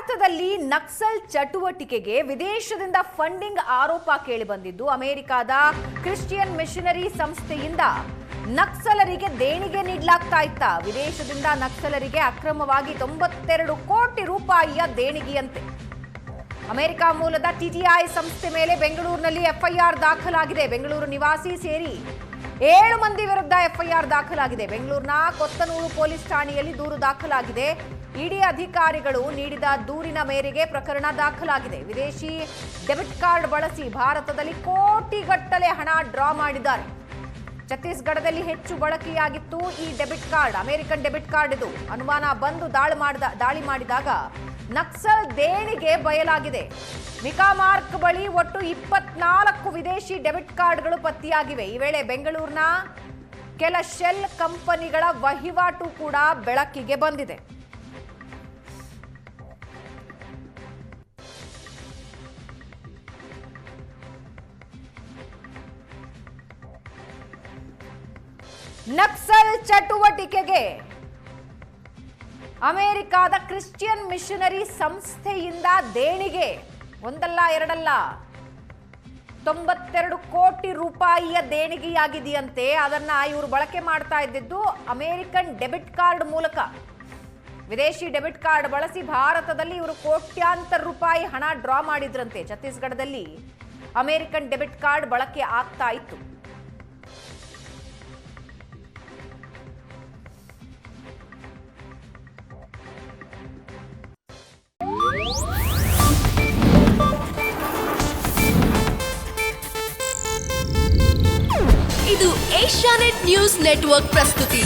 ಭಾರತದಲ್ಲಿ ನಕ್ಸಲ್ ಚಟುವಟಿಕೆಗೆ ವಿದೇಶದಿಂದ ಫಂಡಿಂಗ್ ಆರೋಪ ಕೇಳಿಬಂದಿದ್ದು ಅಮೆರಿಕದ ಕ್ರಿಶ್ಚಿಯನ್ ಮಿಷನರಿ ಸಂಸ್ಥೆಯಿಂದ ನಕ್ಸಲರಿಗೆ ದೇಣಿಗೆ ನೀಡಲಾಗ್ತಾ ಇತ್ತ. ವಿದೇಶದಿಂದ ನಕ್ಸಲರಿಗೆ ಅಕ್ರಮವಾಗಿ 92 ಕೋಟಿ ರೂಪಾಯಿಯ ದೇಣಿಗೆಯಂತೆ. ಅಮೆರಿಕ ಮೂಲದ ಟಿಟಿಐ ಸಂಸ್ಥೆ ಮೇಲೆ ಬೆಂಗಳೂರಿನಲ್ಲಿ ಎಫ್ಐಆರ್ ದಾಖಲಾಗಿದೆ. ಬೆಂಗಳೂರು ನಿವಾಸಿ ಸೇರಿ 7 ಮಂದಿ ವಿರುದ್ಧ ಎಫ್ಐಆರ್ ದಾಖಲಾಗಿದೆ. ಬೆಂಗಳೂರಿನ ಕೊತ್ತನೂರು ಪೊಲೀಸ್ ಠಾಣೆಯಲ್ಲಿ ದೂರು ದಾಖಲಾಗಿದೆ. ಇಡಿ ಅಧಿಕಾರಿಗಳು ನೀಡಿದ ದೂರಿನ ಮೇರೆಗೆ ಪ್ರಕರಣ ದಾಖಲಾಗಿದೆ. ವಿದೇಶಿ ಡೆಬಿಟ್ ಕಾರ್ಡ್ ಬಳಸಿ ಭಾರತದಲ್ಲಿ ಕೋಟಿಗಟ್ಟಲೆ ಹಣ ಡ್ರಾ ಮಾಡಿದ್ದಾರೆ. ಛತ್ತೀಸ್ಗಢದಲ್ಲಿ ಹೆಚ್ಚು ಬಳಕೆಯಾಗಿತ್ತು ಈ debit card. American debit card ಇದು. ಅನುಮಾನ ಬಂದು ದಾಳಿ ಮಾಡಿದಾಗ ನಕ್ಸಲ್ ದೇಣಿಗೆ ಬಯಲಾಗಿದೆ. ಮಿಕಾಮಾರ್ಕ್ ಬಳಿ ಒಟ್ಟು 24 ವಿದೇಶಿ ಡೆಬಿಟ್ ಕಾರ್ಡ್ಗಳು ಪತ್ತೆಯಾಗಿವೆ. ಈ ವೇಳೆ ಬೆಂಗಳೂರಿನ ಕೆಲ ಶೆಲ್ ಕಂಪನಿಗಳ ವಹಿವಾಟು ಕೂಡ ಬೆಳಕಿಗೆ ಬಂದಿದೆ. ನಕ್ಸಲ್ ಚಟುವಟಿಕೆಗೆ ಅಮೆರಿಕದ ಕ್ರಿಶ್ಚಿಯನ್ ಮಿಷನರಿ ಸಂಸ್ಥೆಯಿಂದ ದೇಣಿಗೆ ಒಂದಲ್ಲ ಎರಡಲ್ಲ 92 ಕೋಟಿ ರೂಪಾಯಿಯ ದೇಣಿಗೆಯಾಗಿದೆಯಂತೆ. ಅದನ್ನ ಇವರು ಬಳಕೆ ಮಾಡ್ತಾ ಇದ್ದಿದ್ದು ಅಮೆರಿಕನ್ ಡೆಬಿಟ್ ಕಾರ್ಡ್ ಮೂಲಕ. ವಿದೇಶಿ ಡೆಬಿಟ್ ಕಾರ್ಡ್ ಬಳಸಿ ಭಾರತದಲ್ಲಿ ಇವರು ಕೋಟ್ಯಾಂತರ ರೂಪಾಯಿ ಹಣ ಡ್ರಾ ಮಾಡಿದ್ರಂತೆ. ಛತ್ತೀಸ್ಗಢದಲ್ಲಿ ಅಮೆರಿಕನ್ ಡೆಬಿಟ್ ಕಾರ್ಡ್ ಬಳಕೆ ಆಗ್ತಾ ಇತ್ತು. ಇದು ಏಷ್ಯಾನೆಟ್ ನ್ಯೂಸ್ ನೆಟ್ವರ್ಕ್ ಪ್ರಸ್ತುತಿ.